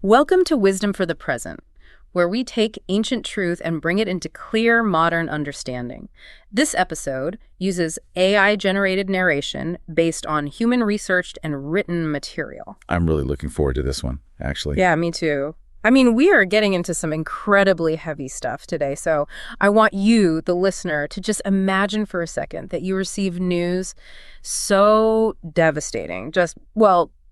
Welcome to Wisdom for the Present, where we take ancient truth and bring it into clear, modern understanding. This episode uses AI-generated narration based on human-researched and written material. I'm really looking forward to this one, actually. Yeah, me too. I mean, we are getting into some incredibly heavy stuff today, so I want you, the listener, to just imagine for a second that you receive news so devastating,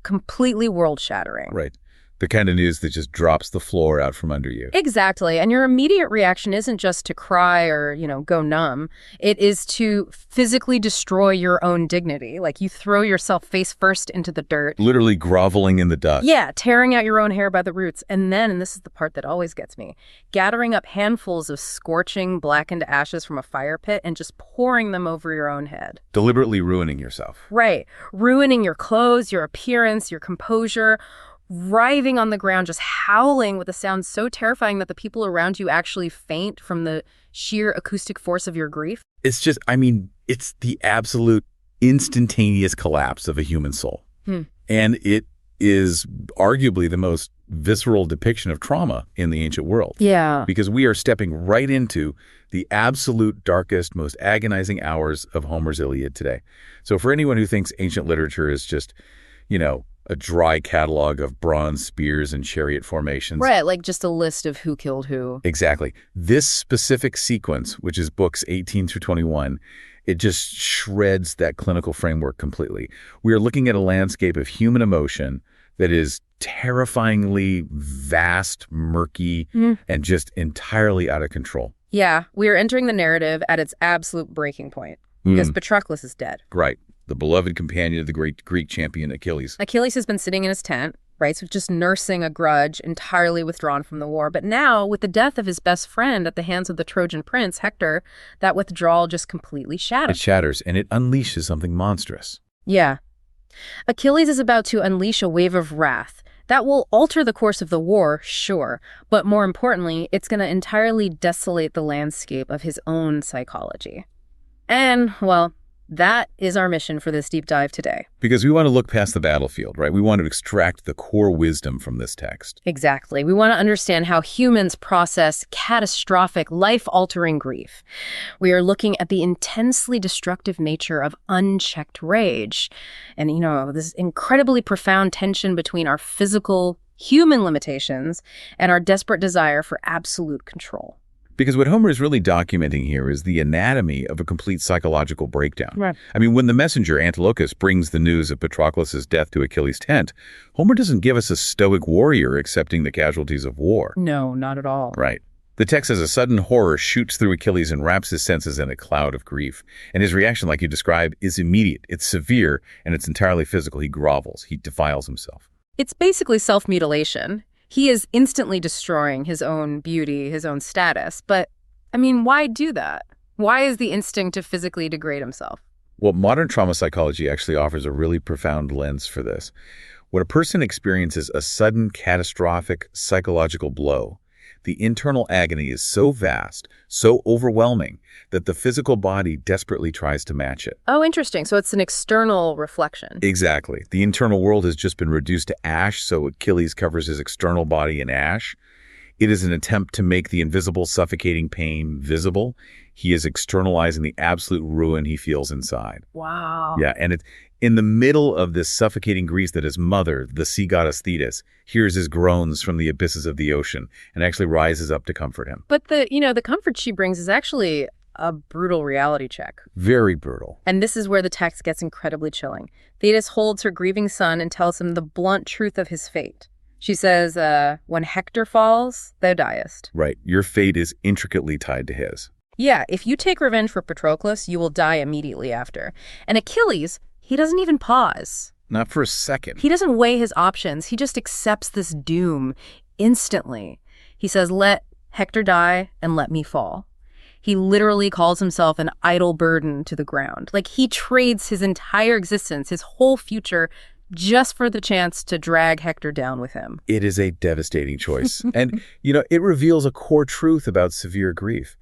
completely world-shattering. Right. The kind of news that just drops the floor out from under you. Exactly. And your immediate reaction isn't just to cry or, go numb. It is to physically destroy your own dignity. Like you throw yourself face first into the dirt. Literally groveling in the dust. Yeah, tearing out your own hair by the roots. And then, and this is the part that always gets me, gathering up handfuls of scorching, blackened ashes from a fire pit and just pouring them over your own head. Deliberately ruining yourself. Right. Ruining your clothes, your appearance, your composure, writhing on the ground, just howling with a sound so terrifying that the people around you actually faint from the sheer acoustic force of your grief. It's just, it's the absolute instantaneous collapse of a human soul. And it is arguably the most visceral depiction of trauma in the ancient world. Yeah. Because we are stepping right into the absolute darkest, most agonizing hours of Homer's Iliad today. So for anyone who thinks ancient literature is just, a dry catalog of bronze spears and chariot formations. Right, like just a list of who killed who. Exactly. This specific sequence, which is books 18 through 21, it just shreds that clinical framework completely. We are looking at a landscape of human emotion that is terrifyingly vast, murky, and just entirely out of control. Yeah, we are entering the narrative at its absolute breaking point, because Patroclus is dead. Right. The beloved companion of the great Greek champion Achilles. Achilles has been sitting in his tent, right, so just nursing a grudge, entirely withdrawn from the war. But now, with the death of his best friend at the hands of the Trojan prince, Hector, that withdrawal just completely shatters. It shatters, and it unleashes something monstrous. Yeah. Achilles is about to unleash a wave of wrath that will alter the course of the war, sure, but more importantly, it's going to entirely desolate the landscape of his own psychology. And, well, that is our mission for this deep dive today. Because we want to look past the battlefield, right? We want to extract the core wisdom from this text. Exactly. We want to understand how humans process catastrophic, life-altering grief. We are looking at the intensely destructive nature of unchecked rage. And, this incredibly profound tension between our physical, human limitations and our desperate desire for absolute control. Because what Homer is really documenting here is the anatomy of a complete psychological breakdown. Right. When the messenger, Antilochus, brings the news of Patroclus' death to Achilles' tent, Homer doesn't give us a stoic warrior accepting the casualties of war. No, not at all. Right. The text says a sudden horror shoots through Achilles and wraps his senses in a cloud of grief. And his reaction, like you described, is immediate. It's severe, and it's entirely physical. He grovels. He defiles himself. It's basically self-mutilation. He is instantly destroying his own beauty, his own status. But, why do that? Why is the instinct to physically degrade himself? Well, modern trauma psychology actually offers a really profound lens for this. When a person experiences a sudden catastrophic psychological blow, the internal agony is so vast, so overwhelming, that the physical body desperately tries to match it. Oh, interesting. So it's an external reflection. Exactly. The internal world has just been reduced to ash, so Achilles covers his external body in ash. It is an attempt to make the invisible, suffocating pain visible. He is externalizing the absolute ruin he feels inside. Wow. Yeah, and it's in the middle of this suffocating grief that his mother, the sea goddess Thetis, hears his groans from the abysses of the ocean and actually rises up to comfort him. But the comfort she brings is actually a brutal reality check. Very brutal. And this is where the text gets incredibly chilling. Thetis holds her grieving son and tells him the blunt truth of his fate. She says, when Hector falls, thou diest. Right. Your fate is intricately tied to his. Yeah, if you take revenge for Patroclus, you will die immediately after. And Achilles, he doesn't even pause. Not for a second. He doesn't weigh his options. He just accepts this doom instantly. He says, let Hector die and let me fall. He literally calls himself an idle burden to the ground. Like he trades his entire existence, his whole future, just for the chance to drag Hector down with him. It is a devastating choice. And, it reveals a core truth about severe grief.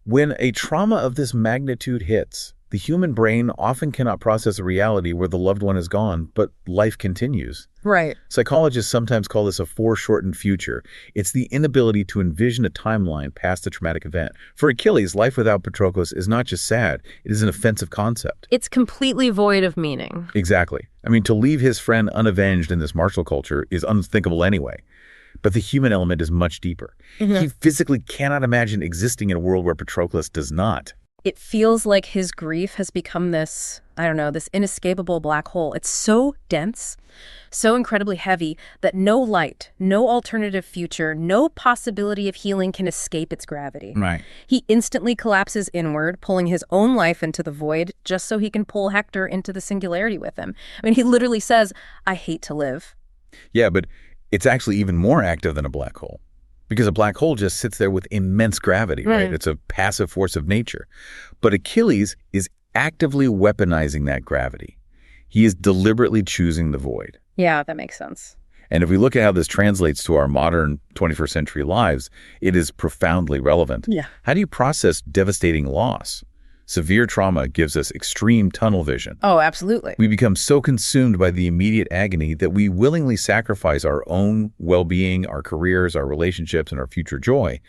When a trauma of this magnitude hits, The human brain often cannot process a reality where the loved one is gone, but life continues. Right. Psychologists sometimes call this a foreshortened future. It's the inability to envision a timeline past the traumatic event. For Achilles, life without Patroclus is not just sad, it is an offensive concept. It's completely void of meaning. Exactly. I mean, to leave his friend unavenged in this martial culture is unthinkable anyway. But the human element is much deeper. He physically cannot imagine existing in a world where Patroclus does not. It feels like his grief has become this, I don't know, this inescapable black hole. It's so dense, so incredibly heavy that no light, no alternative future, no possibility of healing can escape its gravity. Right. He instantly collapses inward, pulling his own life into the void just so he can pull Hector into the singularity with him. I mean, he literally says, "I hate to live." Yeah, but it's actually even more active than a black hole. Because a black hole just sits there with immense gravity, right? It's a passive force of nature. But Achilles is actively weaponizing that gravity. He is deliberately choosing the void. Yeah, that makes sense. And if we look at how this translates to our modern 21st century lives, it is profoundly relevant. Yeah. How do you process devastating loss? Severe trauma gives us extreme tunnel vision. Oh, absolutely. We become so consumed by the immediate agony that we willingly sacrifice our own well-being, our careers, our relationships, and our future joy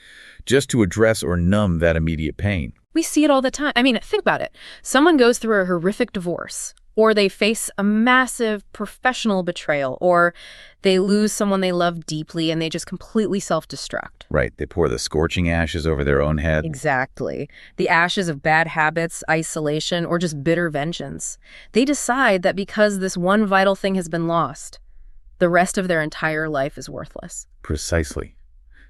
just to address or numb that immediate pain. We see it all the time. I mean, think about it. Someone goes through a horrific divorce, or they face a massive professional betrayal, or they lose someone they love deeply and they just completely self-destruct. Right. They pour the scorching ashes over their own head. Exactly. The ashes of bad habits, isolation, or just bitter vengeance. They decide that because this one vital thing has been lost, the rest of their entire life is worthless. Precisely.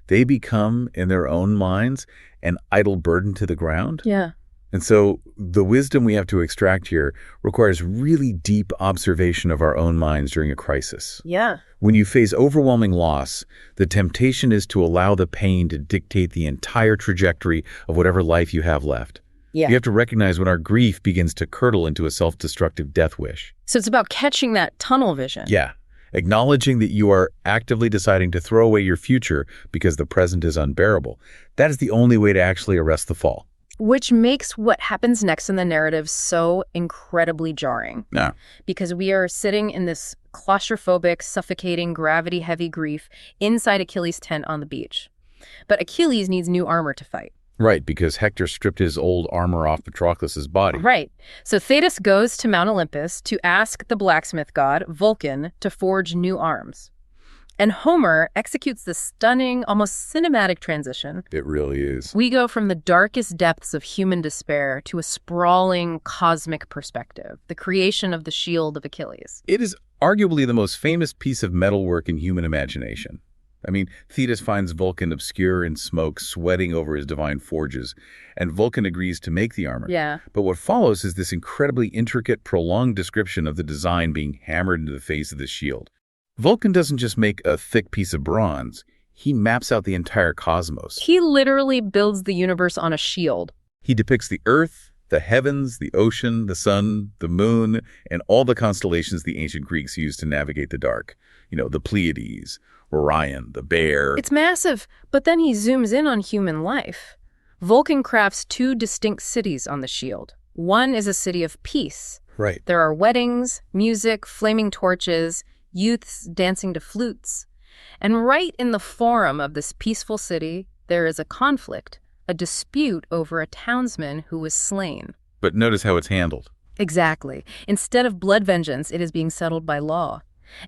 They become, in their own minds, an idle burden to the ground. Yeah. And so the wisdom we have to extract here requires really deep observation of our own minds during a crisis. Yeah. When you face overwhelming loss, the temptation is to allow the pain to dictate the entire trajectory of whatever life you have left. Yeah. You have to recognize when our grief begins to curdle into a self-destructive death wish. So it's about catching that tunnel vision. Yeah. Acknowledging that you are actively deciding to throw away your future because the present is unbearable. That is the only way to actually arrest the fall. Which makes what happens next in the narrative so incredibly jarring. Yeah. Because we are sitting in this claustrophobic, suffocating, gravity-heavy grief inside Achilles' tent on the beach. But Achilles needs new armor to fight. Right, because Hector stripped his old armor off Patroclus' body. Right. So Thetis goes to Mount Olympus to ask the blacksmith god, Vulcan, to forge new arms. And Homer executes this stunning, almost cinematic transition. It really is. We go from the darkest depths of human despair to a sprawling cosmic perspective, the creation of the Shield of Achilles. It is arguably the most famous piece of metalwork in human imagination. I mean, Thetis finds Vulcan obscure in smoke, sweating over his divine forges, and Vulcan agrees to make the armor. Yeah. But what follows is this incredibly intricate, prolonged description of the design being hammered into the face of the shield. Vulcan doesn't just make a thick piece of bronze, he maps out the entire cosmos. He literally builds the universe on a shield. He depicts the earth, the heavens, the ocean, the sun, the moon, and all the constellations the ancient Greeks used to navigate the dark. You know, the Pleiades, Orion, the Bear. It's massive, but then he zooms in on human life. Vulcan crafts two distinct cities on the shield. One is a city of peace. Right. There are weddings, music, flaming torches, youths dancing to flutes. And right in the forum of this peaceful city, there is a conflict, a dispute over a townsman who was slain. But notice how it's handled. Exactly. Instead of blood vengeance, it is being settled by law.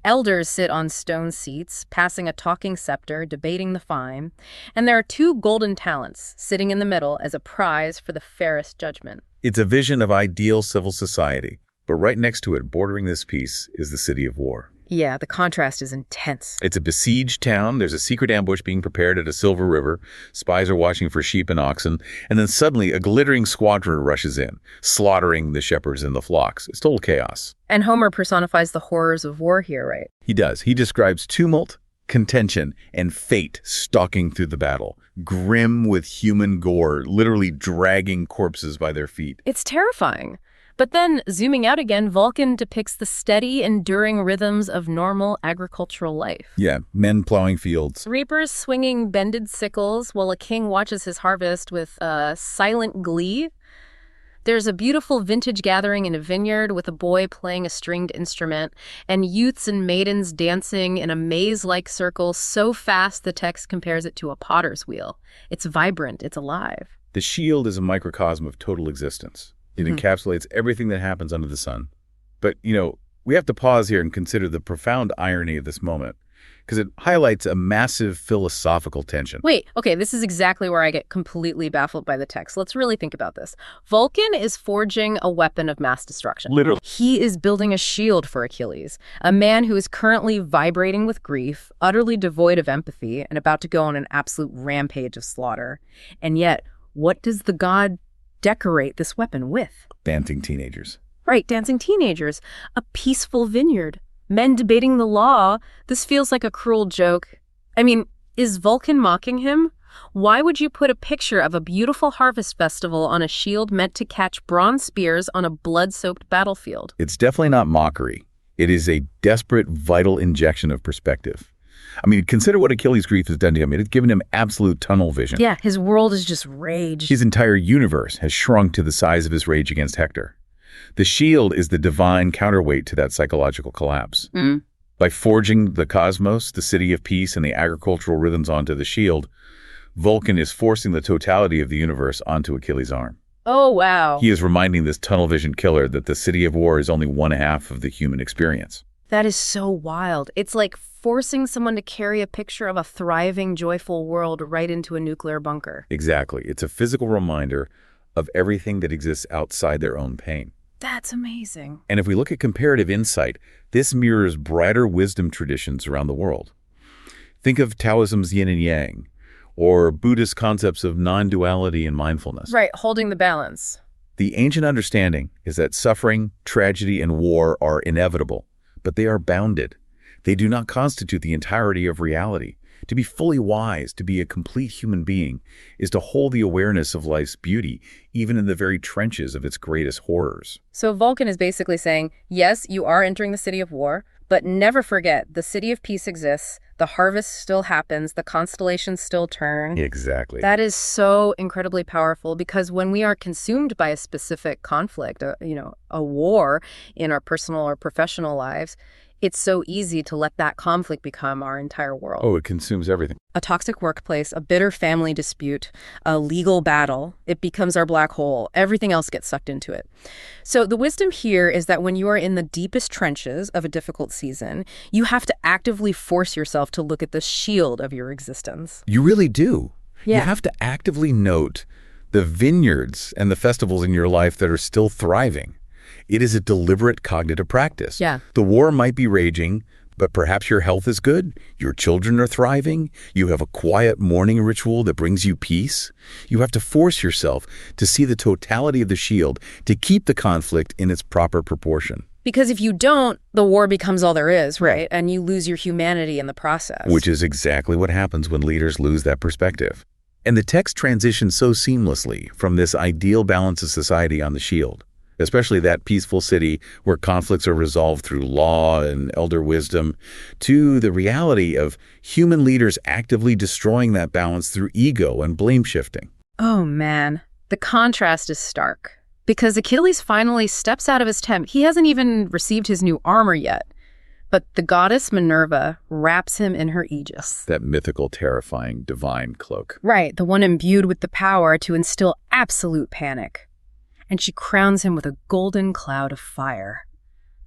Elders sit on stone seats, passing a talking scepter, debating the fine. And there are two golden talents sitting in the middle as a prize for the fairest judgment. It's a vision of ideal civil society. But right next to it, bordering this piece, is the city of war. Yeah, the contrast is intense. It's a besieged town. There's a secret ambush being prepared at a silver river. Spies are watching for sheep and oxen. And then suddenly a glittering squadron rushes in, slaughtering the shepherds and the flocks. It's total chaos. And Homer personifies the horrors of war here, right? He does. He describes tumult, contention, and fate stalking through the battle, grim with human gore, literally dragging corpses by their feet. It's terrifying. But then, zooming out again, Vulcan depicts the steady, enduring rhythms of normal agricultural life. Yeah, men plowing fields. Reapers swinging bended sickles while a king watches his harvest with silent glee. There's a beautiful vintage gathering in a vineyard with a boy playing a stringed instrument and youths and maidens dancing in a maze-like circle so fast the text compares it to a potter's wheel. It's vibrant, it's alive. The shield is a microcosm of total existence. It encapsulates everything that happens under the sun. But, we have to pause here and consider the profound irony of this moment, because it highlights a massive philosophical tension. Wait, okay, this is exactly where I get completely baffled by the text. Let's really think about this. Vulcan is forging a weapon of mass destruction. Literally. He is building a shield for Achilles, a man who is currently vibrating with grief, utterly devoid of empathy, and about to go on an absolute rampage of slaughter. And yet, what does the god decorate this weapon with? Dancing teenagers. Right, dancing teenagers. A peaceful vineyard. Men debating the law. This feels like a cruel joke. I mean, is Vulcan mocking him? Why would you put a picture of a beautiful harvest festival on a shield meant to catch bronze spears on a blood-soaked battlefield? It's definitely not mockery. It is a desperate, vital injection of perspective. I mean, consider what Achilles' grief has done to him. It has given him absolute tunnel vision. Yeah, his world is just rage. His entire universe has shrunk to the size of his rage against Hector. The shield is the divine counterweight to that psychological collapse. By forging the cosmos, the city of peace, and the agricultural rhythms onto the shield, Vulcan is forcing the totality of the universe onto Achilles' arm. Oh, wow. He is reminding this tunnel-vision killer that the city of war is only one half of the human experience. That is so wild. It's like forcing someone to carry a picture of a thriving, joyful world right into a nuclear bunker. Exactly. It's a physical reminder of everything that exists outside their own pain. That's amazing. And if we look at comparative insight, this mirrors brighter wisdom traditions around the world. Think of Taoism's yin and yang, or Buddhist concepts of non-duality and mindfulness. Right, holding the balance. The ancient understanding is that suffering, tragedy, and war are inevitable, but they are bounded. They do not constitute the entirety of reality. To be fully wise, to be a complete human being, is to hold the awareness of life's beauty, even in the very trenches of its greatest horrors. So Vulcan is basically saying, yes, you are entering the city of war, but never forget, the city of peace exists, the harvest still happens, the constellations still turn. Exactly. That is so incredibly powerful, because when we are consumed by a specific conflict, a war in our personal or professional lives, it's so easy to let that conflict become our entire world. Oh, it consumes everything. A toxic workplace, a bitter family dispute, a legal battle, it becomes our black hole. Everything else gets sucked into it. So the wisdom here is that when you are in the deepest trenches of a difficult season, you have to actively force yourself to look at the shield of your existence. You really do. Yeah. You have to actively note the vineyards and the festivals in your life that are still thriving. It is a deliberate cognitive practice. Yeah. The war might be raging, but perhaps your health is good, your children are thriving, you have a quiet morning ritual that brings you peace. You have to force yourself to see the totality of the shield to keep the conflict in its proper proportion. Because if you don't, the war becomes all there is, right? And you lose your humanity in the process. Which is exactly what happens when leaders lose that perspective. And the text transitions so seamlessly from this ideal balance of society on the shield, especially that peaceful city where conflicts are resolved through law and elder wisdom, to the reality of human leaders actively destroying that balance through ego and blame-shifting. Oh, man. The contrast is stark. Because Achilles finally steps out of his tent. He hasn't even received his new armor yet. But the goddess Minerva wraps him in her aegis. That mythical, terrifying, divine cloak. Right, the one imbued with the power to instill absolute panic. And she crowns him with a golden cloud of fire.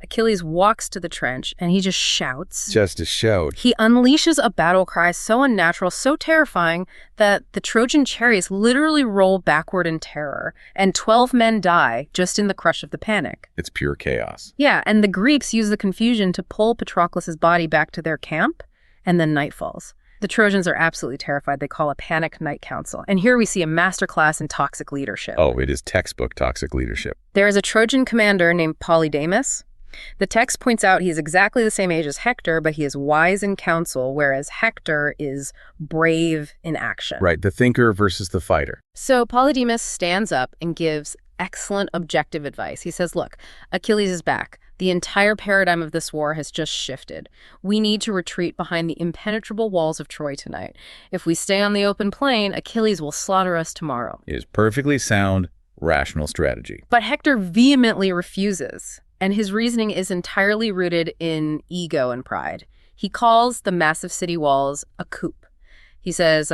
Achilles walks to the trench, and he just shouts. Just a shout. He unleashes a battle cry so unnatural, so terrifying, that the Trojan chariots literally roll backward in terror, and 12 men die just in the crush of the panic. It's pure chaos. Yeah, and the Greeks use the confusion to pull Patroclus' body back to their camp, and then night falls. The Trojans are absolutely terrified. They call a panic night council. And here we see a masterclass in toxic leadership. Oh, it is textbook toxic leadership. There is a Trojan commander named Polydamas. The text points out he's exactly the same age as Hector, but he is wise in counsel, whereas Hector is brave in action. Right, the thinker versus the fighter. So Polydamas stands up and gives excellent objective advice. He says, look, Achilles is back. The entire paradigm of this war has just shifted. We need to retreat behind the impenetrable walls of Troy tonight. If we stay on the open plain, Achilles will slaughter us tomorrow. It is perfectly sound, rational strategy. But Hector vehemently refuses, and his reasoning is entirely rooted in ego and pride. He calls the massive city walls a coup. He says,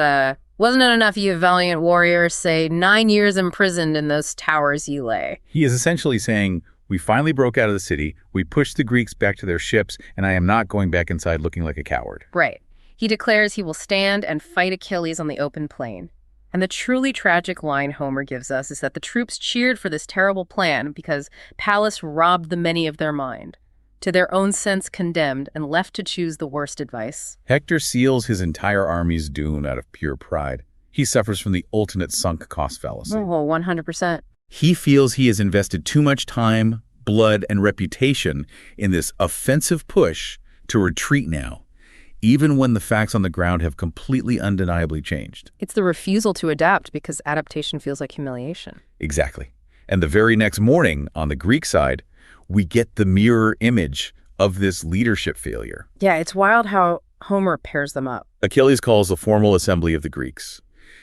wasn't it enough you valiant warriors, say 9 years imprisoned in those towers ye lay? He is essentially saying, we finally broke out of the city, we pushed the Greeks back to their ships, and I am not going back inside looking like a coward. Right. He declares he will stand and fight Achilles on the open plain. And the truly tragic line Homer gives us is that the troops cheered for this terrible plan because Pallas robbed the many of their mind, to their own sense condemned, and left to choose the worst advice. Hector seals his entire army's doom out of pure pride. He suffers from the ultimate sunk cost fallacy. Oh, 100%. He feels he has invested too much time, blood, and reputation in this offensive push to retreat now, even when the facts on the ground have completely undeniably changed. It's the refusal to adapt because adaptation feels like humiliation. Exactly. And the very next morning, on the Greek side, we get the mirror image of this leadership failure. Yeah, it's wild how Homer pairs them up. Achilles calls a formal assembly of the Greeks.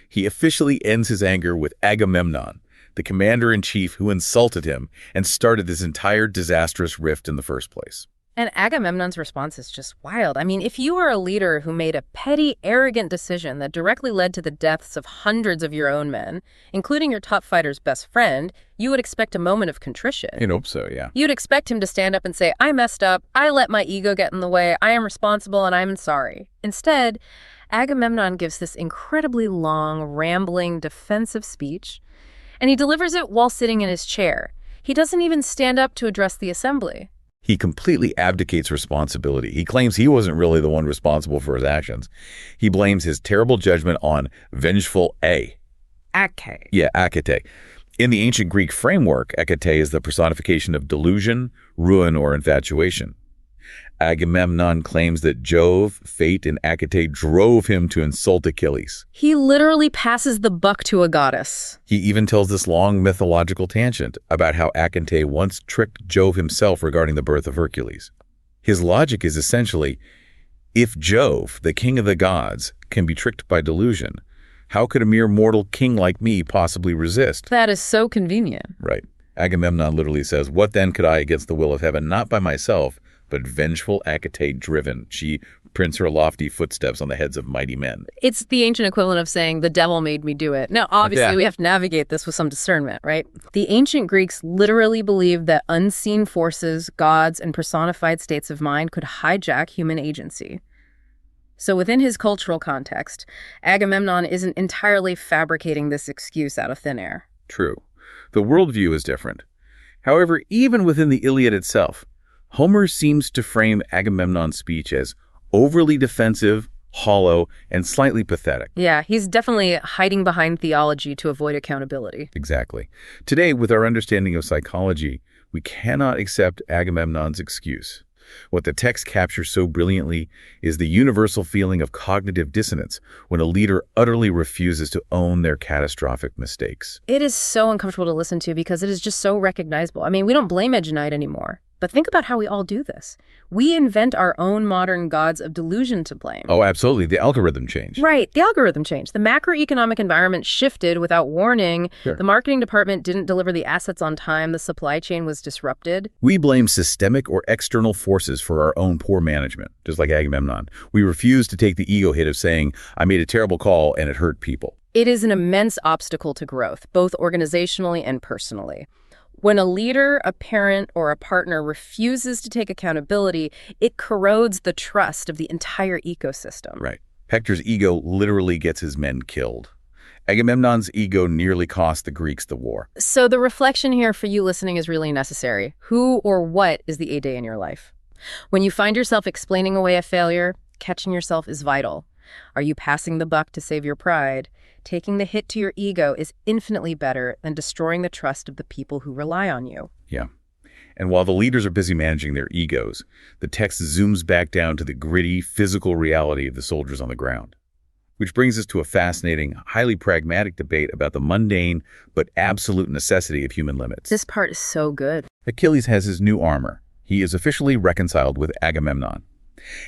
He officially ends his anger with Agamemnon, the commander-in-chief who insulted him and started this entire disastrous rift in the first place. And Agamemnon's response is just wild. I mean, if you are a leader who made a petty, arrogant decision that directly led to the deaths of hundreds of your own men, including your top fighter's best friend, you would expect a moment of contrition. You'd hope so, yeah. You'd expect him to stand up and say, I messed up, I let my ego get in the way, I am responsible, and I'm sorry. Instead, Agamemnon gives this incredibly long, rambling, defensive speech, and he delivers it while sitting in his chair. He doesn't even stand up to address the assembly. He completely abdicates responsibility. He claims he wasn't really the one responsible for his actions. He blames his terrible judgment on vengeful Ake. Yeah, Akate. In the ancient Greek framework, Akate is the personification of delusion, ruin, or infatuation. Agamemnon claims that Jove, fate, and Akate drove him to insult Achilles. He literally passes the buck to a goddess. He even tells this long mythological tangent about how Akate once tricked Jove himself regarding the birth of Hercules. His logic is essentially, if Jove, the king of the gods, can be tricked by delusion, how could a mere mortal king like me possibly resist? That is so convenient. Right. Agamemnon literally says, what then could I against the will of heaven, not by myself, but vengeful Akate driven. She prints her lofty footsteps on the heads of mighty men. It's the ancient equivalent of saying, the devil made me do it. Now, obviously, we have to navigate this with some discernment, right? The ancient Greeks literally believed that unseen forces, gods, and personified states of mind could hijack human agency. So within his cultural context, Agamemnon isn't entirely fabricating this excuse out of thin air. True. The worldview is different. However, even within the Iliad itself, Homer seems to frame Agamemnon's speech as overly defensive, hollow, and slightly pathetic. Yeah, he's definitely hiding behind theology to avoid accountability. Exactly. Today, with our understanding of psychology, we cannot accept Agamemnon's excuse. What the text captures so brilliantly is the universal feeling of cognitive dissonance when a leader utterly refuses to own their catastrophic mistakes. It is so uncomfortable to listen to because it is just so recognizable. I mean, we don't blame Aeneas anymore. But think about how we all do this. We invent our own modern gods of delusion to blame. Oh, absolutely. The algorithm changed. Right. The algorithm changed. The macroeconomic environment shifted without warning. Sure. The marketing department didn't deliver the assets on time. The supply chain was disrupted. We blame systemic or external forces for our own poor management, just like Agamemnon. We refuse to take the ego hit of saying, I made a terrible call and it hurt people. It is an immense obstacle to growth, both organizationally and personally. When a leader, a parent, or a partner refuses to take accountability, it corrodes the trust of the entire ecosystem. Right. Hector's ego literally gets his men killed. Agamemnon's ego nearly cost the Greeks the war. So the reflection here for you listening is really necessary. Who or what is the A-Day in your life? When you find yourself explaining away a failure, catching yourself is vital. Are you passing the buck to save your pride? Taking the hit to your ego is infinitely better than destroying the trust of the people who rely on you. Yeah. And while the leaders are busy managing their egos, the text zooms back down to the gritty, physical reality of the soldiers on the ground. Which brings us to a fascinating, highly pragmatic debate about the mundane but absolute necessity of human limits. This part is so good. Achilles has his new armor. He is officially reconciled with Agamemnon.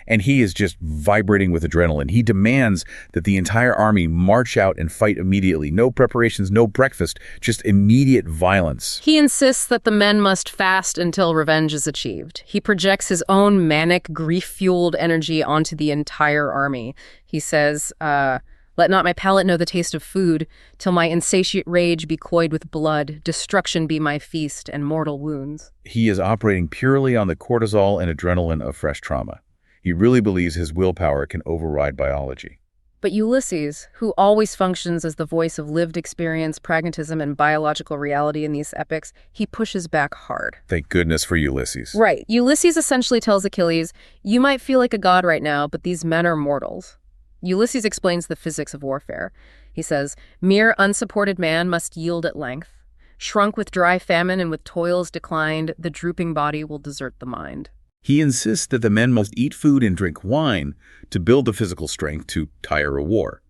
And he is just vibrating with adrenaline. He demands that the entire army march out and fight immediately. No preparations, no breakfast, just immediate violence. He insists that the men must fast until revenge is achieved. He projects his own manic, grief-fueled energy onto the entire army. He says, let not my palate know the taste of food, till my insatiate rage be cloyed with blood, destruction be my feast, and mortal wounds. He is operating purely on the cortisol and adrenaline of fresh trauma. He really believes his willpower can override biology. But Ulysses, who always functions as the voice of lived experience, pragmatism, and biological reality in these epics, he pushes back hard. Thank goodness for Ulysses. Right. Ulysses essentially tells Achilles, you might feel like a god right now, but these men are mortals. Ulysses explains the physics of warfare. He says, mere unsupported man must yield at length. Shrunk with dry famine and with toils declined, the drooping body will desert the mind. He insists that the men must eat food and drink wine to build the physical strength to tire a war.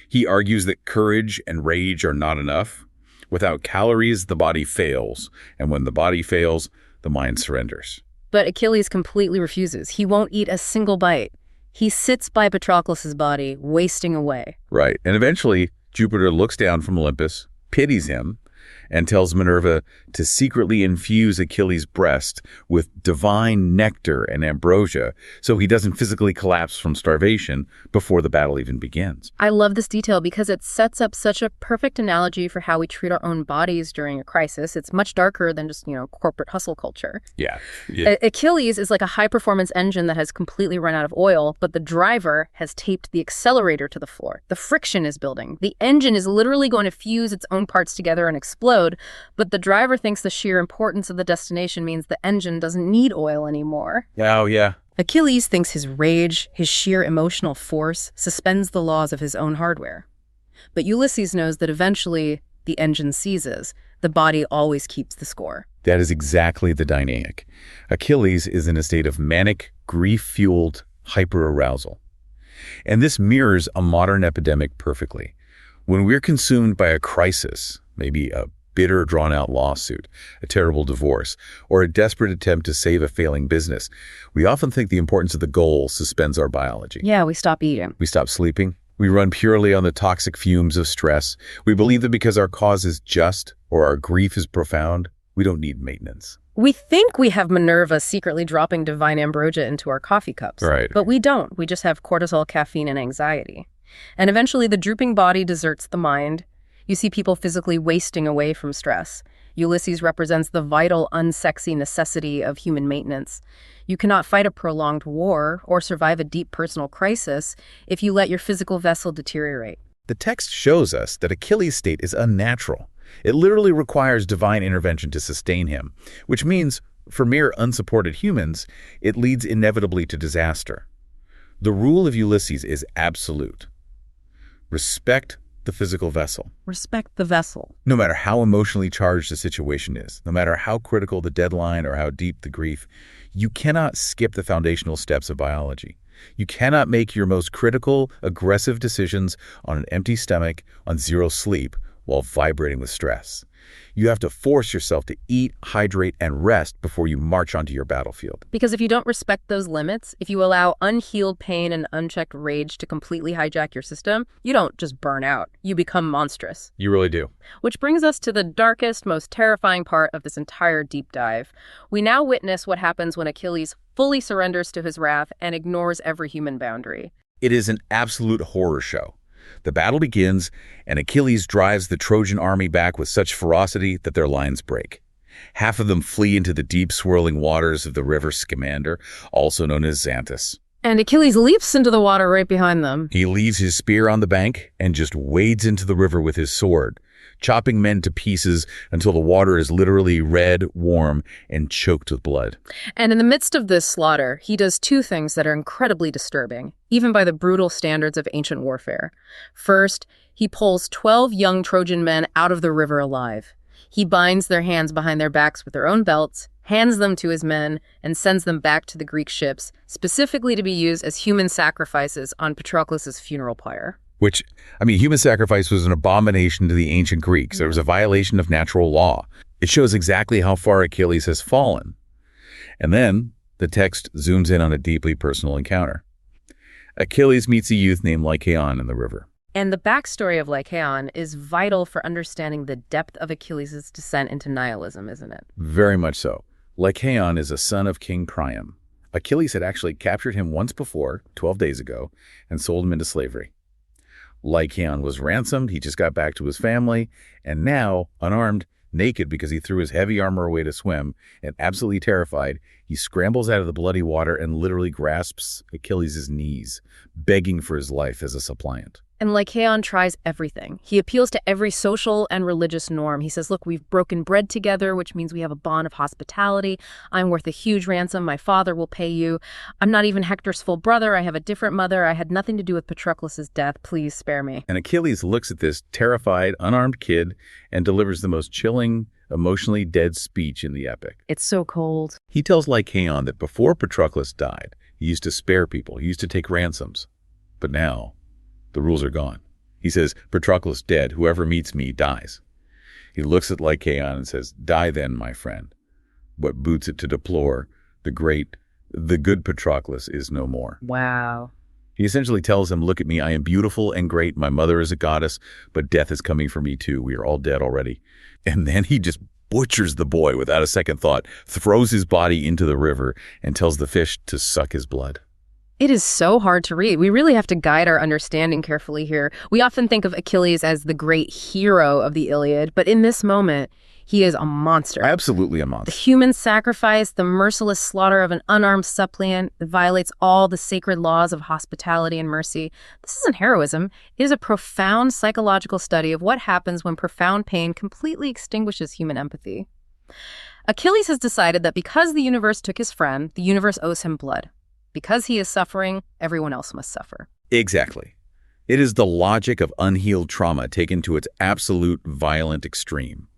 He argues that courage and rage are not enough. Without calories, the body fails, and when the body fails, the mind surrenders. But Achilles completely refuses. He won't eat a single bite. He sits by Patroclus' body, wasting away. Right, and eventually, Jupiter looks down from Olympus, pities him, and tells Minerva to secretly infuse Achilles' breast with divine nectar and ambrosia so he doesn't physically collapse from starvation before the battle even begins. I love this detail because it sets up such a perfect analogy for how we treat our own bodies during a crisis. It's much darker than just, corporate hustle culture. Yeah. Achilles is like a high-performance engine that has completely run out of oil, but the driver has taped the accelerator to the floor. The friction is building. The engine is literally going to fuse its own parts together and explode, but the driver thinks the sheer importance of the destination means the engine doesn't need oil anymore. Oh, yeah. Achilles thinks his rage, his sheer emotional force, suspends the laws of his own hardware. But Ulysses knows that eventually the engine seizes. The body always keeps the score. That is exactly the dynamic. Achilles is in a state of manic, grief-fueled hyperarousal. And this mirrors a modern epidemic perfectly. When we're consumed by a crisis, maybe a bitter, drawn-out lawsuit, a terrible divorce, or a desperate attempt to save a failing business, we often think the importance of the goal suspends our biology. Yeah, we stop eating. We stop sleeping. We run purely on the toxic fumes of stress. We believe that because our cause is just or our grief is profound, we don't need maintenance. We think we have Minerva secretly dropping divine ambrosia into our coffee cups. Right. But we don't. We just have cortisol, caffeine, and anxiety. And eventually the drooping body deserts the mind. You see people physically wasting away from stress. Ulysses represents the vital, unsexy necessity of human maintenance. You cannot fight a prolonged war or survive a deep personal crisis if you let your physical vessel deteriorate. The text shows us that Achilles' state is unnatural. It literally requires divine intervention to sustain him, which means, for mere unsupported humans, it leads inevitably to disaster. The rule of Ulysses is absolute. Respect the physical vessel. Respect the vessel. No matter how emotionally charged the situation is, no matter how critical the deadline or how deep the grief, you cannot skip the foundational steps of biology. You cannot make your most critical, aggressive decisions on an empty stomach, on zero sleep, while vibrating with stress. You have to force yourself to eat, hydrate, and rest before you march onto your battlefield. Because if you don't respect those limits, if you allow unhealed pain and unchecked rage to completely hijack your system, you don't just burn out. You become monstrous. You really do. Which brings us to the darkest, most terrifying part of this entire deep dive. We now witness what happens when Achilles fully surrenders to his wrath and ignores every human boundary. It is an absolute horror show. The battle begins, and Achilles drives the Trojan army back with such ferocity that their lines break. Half of them flee into the deep swirling waters of the river Scamander, also known as Xanthus. And Achilles leaps into the water right behind them. He leaves his spear on the bank and just wades into the river with his sword, chopping men to pieces until the water is literally red, warm, and choked with blood. And in the midst of this slaughter, he does two things that are incredibly disturbing, even by the brutal standards of ancient warfare. First, he pulls 12 young Trojan men out of the river alive. He binds their hands behind their backs with their own belts, hands them to his men, and sends them back to the Greek ships, specifically to be used as human sacrifices on Patroclus' funeral pyre. Which, human sacrifice was an abomination to the ancient Greeks. There was a violation of natural law. It shows exactly how far Achilles has fallen. And then, The text zooms in on a deeply personal encounter. Achilles meets a youth named Lycaon in the river. And the backstory of Lycaon is vital for understanding the depth of Achilles' descent into nihilism, isn't it? Very much so. Lycaon is a son of King Priam. Achilles had actually captured him once before, 12 days ago, and sold him into slavery. Lycaon was ransomed, he just got back to his family, and now, unarmed, naked because he threw his heavy armor away to swim, and absolutely terrified, he scrambles out of the bloody water and literally grasps Achilles' knees, begging for his life as a suppliant. And Lycaon tries everything. He appeals to every social and religious norm. He says, look, we've broken bread together, which means we have a bond of hospitality. I'm worth a huge ransom. My father will pay you. I'm not even Hector's full brother. I have a different mother. I had nothing to do with Patroclus' death. Please spare me. And Achilles looks at this terrified, unarmed kid and delivers the most chilling, emotionally dead speech in the epic. It's so cold. He tells Lycaon that before Patroclus died, he used to spare people. He used to take ransoms. But now, the rules are gone. He says, Patroclus dead, whoever meets me dies. He looks at Lycaon and says, die then, my friend. What boots it to deplore, the good Patroclus is no more. Wow. He essentially tells him, look at me, I am beautiful and great, my mother is a goddess, but death is coming for me too, we are all dead already. And then he just butchers the boy without a second thought, throws his body into the river, and tells the fish to suck his blood. It is so hard to read. We really have to guide our understanding carefully here. We often think of Achilles as the great hero of the Iliad, but in this moment, he is a monster. Absolutely a monster. The human sacrifice, the merciless slaughter of an unarmed suppliant that violates all the sacred laws of hospitality and mercy. This isn't heroism. It is a profound psychological study of what happens when profound pain completely extinguishes human empathy. Achilles has decided that because the universe took his friend, the universe owes him blood. Because he is suffering, everyone else must suffer. Exactly. It is the logic of unhealed trauma taken to its absolute violent extreme.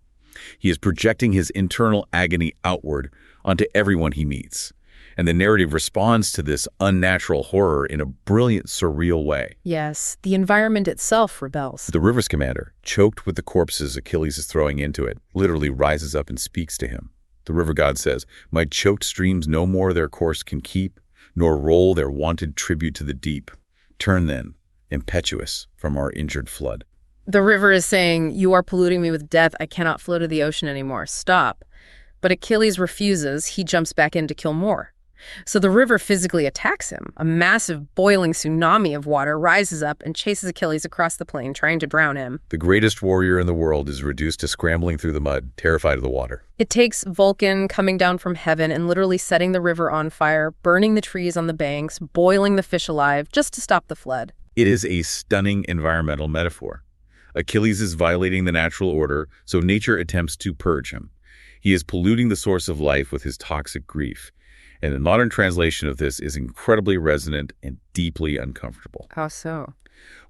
He is projecting his internal agony outward onto everyone he meets. And the narrative responds to this unnatural horror in a brilliant, surreal way. Yes, the environment itself rebels. The river's commander, choked with the corpses Achilles is throwing into it, literally rises up and speaks to him. The river god says, my choked streams no more their course can keep, nor roll their wonted tribute to the deep. Turn then, impetuous, from our injured flood. The river is saying, you are polluting me with death. I cannot flow to the ocean anymore. Stop. But Achilles refuses. He jumps back in to kill more. So the river physically attacks him. A massive boiling tsunami of water rises up and chases Achilles across the plain, trying to drown him. The greatest warrior in the world is reduced to scrambling through the mud, terrified of the water. It takes Vulcan coming down from heaven and literally setting the river on fire, burning the trees on the banks, boiling the fish alive, just to stop the flood. It is a stunning environmental metaphor. Achilles is violating the natural order, so nature attempts to purge him. He is polluting the source of life with his toxic grief. And the modern translation of this is incredibly resonant and deeply uncomfortable. How so?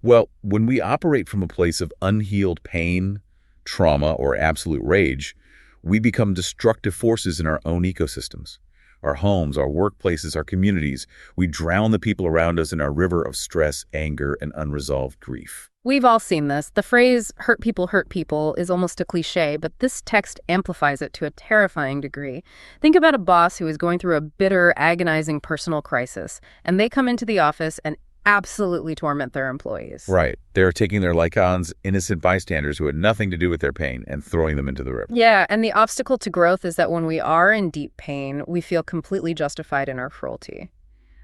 Well, when we operate from a place of unhealed pain, trauma, or absolute rage, we become destructive forces in our own ecosystems. Our homes, our workplaces, our communities. We drown the people around us in our river of stress, anger, and unresolved grief. We've all seen this. The phrase, hurt people, is almost a cliche, but this text amplifies it to a terrifying degree. Think about a boss who is going through a bitter, agonizing personal crisis, and they come into the office and absolutely torment their employees. Right. They're taking their Lycaon's innocent bystanders who had nothing to do with their pain and throwing them into the river. Yeah, and the obstacle to growth is that when we are in deep pain, we feel completely justified in our cruelty.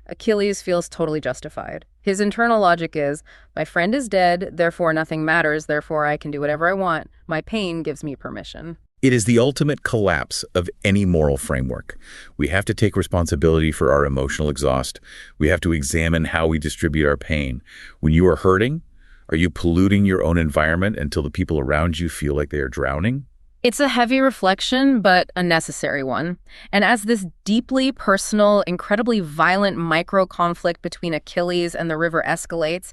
Achilles feels totally justified. His internal logic is, my friend is dead, therefore nothing matters, therefore I can do whatever I want. My pain gives me permission. It is the ultimate collapse of any moral framework. We have to take responsibility for our emotional exhaust. We have to examine how we distribute our pain. When you are hurting, are you polluting your own environment until the people around you feel like they are drowning? It's a heavy reflection, but a necessary one. And as this deeply personal, incredibly violent micro-conflict between Achilles and the river escalates,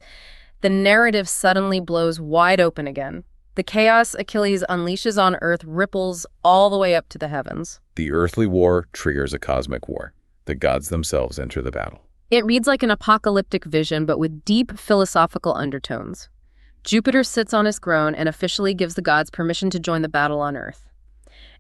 the narrative suddenly blows wide open again. The chaos Achilles unleashes on Earth ripples all the way up to the heavens. The earthly war triggers a cosmic war. The gods themselves enter the battle. It reads like an apocalyptic vision, but with deep philosophical undertones. Jupiter sits on his throne and officially gives the gods permission to join the battle on Earth.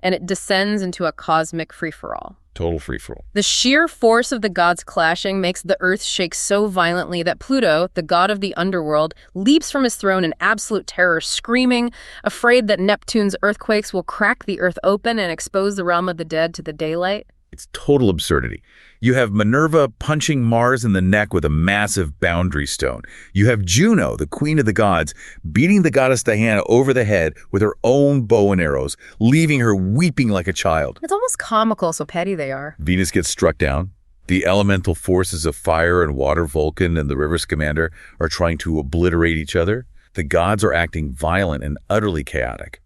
And it descends into a cosmic free-for-all. Total free-for-all. The sheer force of the gods clashing makes the earth shake so violently that Pluto, the god of the underworld, leaps from his throne in absolute terror, screaming, afraid that Neptune's earthquakes will crack the earth open and expose the realm of the dead to the daylight. It's total absurdity. You have Minerva punching Mars in the neck with a massive boundary stone. You have Juno, the queen of the gods, beating the goddess Diana over the head with her own bow and arrows, leaving her weeping like a child. It's almost comical, so petty they are. Venus gets struck down. The elemental forces of fire and water, Vulcan and the river Scamander, are trying to obliterate each other. The gods are acting violent and utterly chaotic.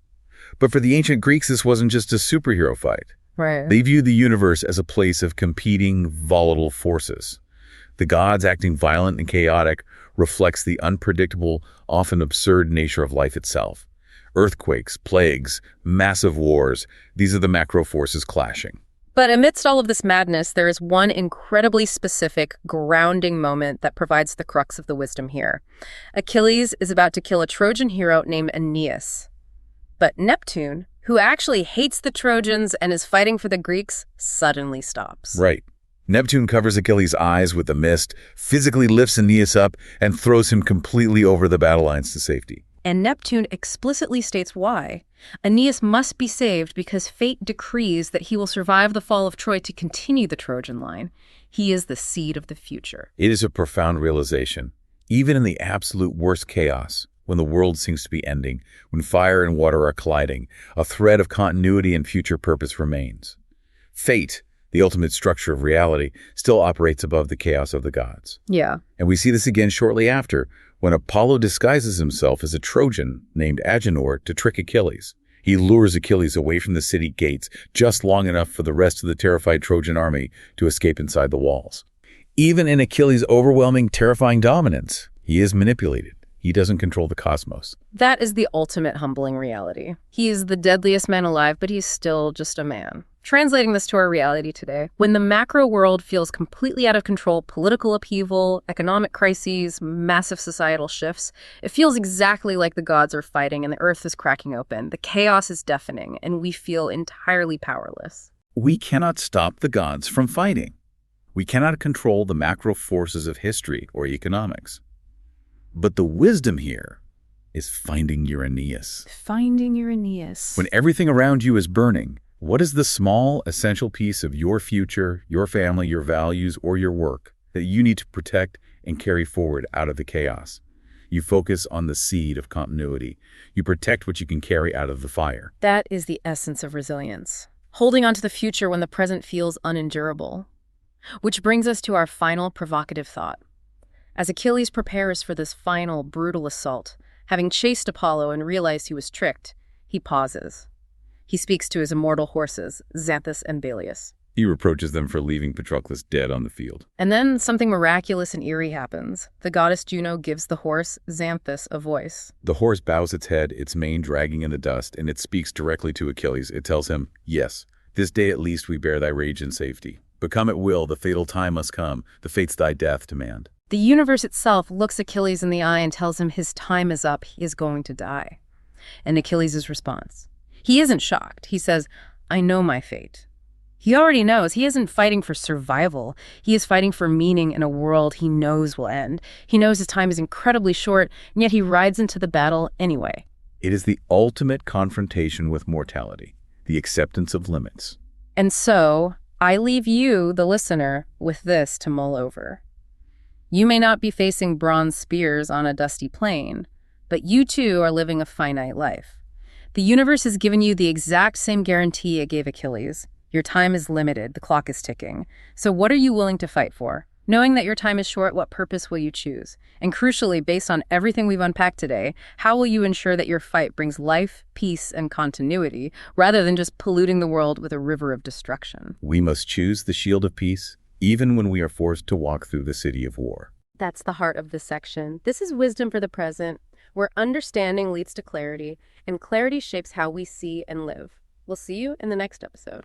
But for the ancient Greeks, this wasn't just a superhero fight. Right. They viewed the universe as a place of competing, volatile forces. The gods acting violent and chaotic reflects the unpredictable, often absurd nature of life itself. Earthquakes, plagues, massive wars, these are the macro forces clashing. But amidst all of this madness, there is one incredibly specific, grounding moment that provides the crux of the wisdom here. Achilles is about to kill a Trojan hero named Aeneas. But Neptune, who actually hates the Trojans and is fighting for the Greeks, suddenly stops. Right. Neptune covers Achilles' eyes with a mist, physically lifts Aeneas up, and throws him completely over the battle lines to safety. And Neptune explicitly states why. Aeneas must be saved because fate decrees that he will survive the fall of Troy to continue the Trojan line. He is the seed of the future. It is a profound realization. Even in the absolute worst chaos, when the world seems to be ending, when fire and water are colliding, a thread of continuity and future purpose remains. Fate, the ultimate structure of reality, still operates above the chaos of the gods. Yeah. And we see this again shortly after, when Apollo disguises himself as a Trojan named Agenor to trick Achilles. He lures Achilles away from the city gates just long enough for the rest of the terrified Trojan army to escape inside the walls. Even in Achilles' overwhelming, terrifying dominance, he is manipulated. He doesn't control the cosmos. That is the ultimate humbling reality. He is the deadliest man alive, but he's still just a man. Translating this to our reality today, when the macro world feels completely out of control, political upheaval, economic crises, massive societal shifts, it feels exactly like the gods are fighting and the earth is cracking open. The chaos is deafening, and we feel entirely powerless. We cannot stop the gods from fighting. We cannot control the macro forces of history or economics. But the wisdom here is finding your Aeneas. Finding your Aeneas. When everything around you is burning, what is the small, essential piece of your future, your family, your values, or your work that you need to protect and carry forward out of the chaos? You focus on the seed of continuity. You protect what you can carry out of the fire. That is the essence of resilience. Holding on to the future when the present feels unendurable. Which brings us to our final provocative thought. As Achilles prepares for this final, brutal assault, having chased Apollo and realized he was tricked, he pauses. He speaks to his immortal horses, Xanthus and Balius. He reproaches them for leaving Patroclus dead on the field. And then something miraculous and eerie happens. The goddess Juno gives the horse, Xanthus, a voice. The horse bows its head, its mane dragging in the dust, and it speaks directly to Achilles. It tells him, "Yes, this day at least we bear thy rage in safety. But come at will, the fatal time must come. The fates thy death demand." The universe itself looks Achilles in the eye and tells him his time is up, he is going to die. And Achilles' response. He isn't shocked. He says, "I know my fate." He already knows. He isn't fighting for survival. He is fighting for meaning in a world he knows will end. He knows his time is incredibly short, and yet he rides into the battle anyway. It is the ultimate confrontation with mortality, the acceptance of limits. And so, I leave you, the listener, with this to mull over. You may not be facing bronze spears on a dusty plain, but you too are living a finite life. The universe has given you the exact same guarantee it gave Achilles. Your time is limited, the clock is ticking. So what are you willing to fight for? Knowing that your time is short, what purpose will you choose? And crucially, based on everything we've unpacked today, how will you ensure that your fight brings life, peace, and continuity, rather than just polluting the world with a river of destruction? We must choose the shield of peace, even when we are forced to walk through the city of war. That's the heart of this section. This is wisdom for the present, where understanding leads to clarity, and clarity shapes how we see and live. We'll see you in the next episode.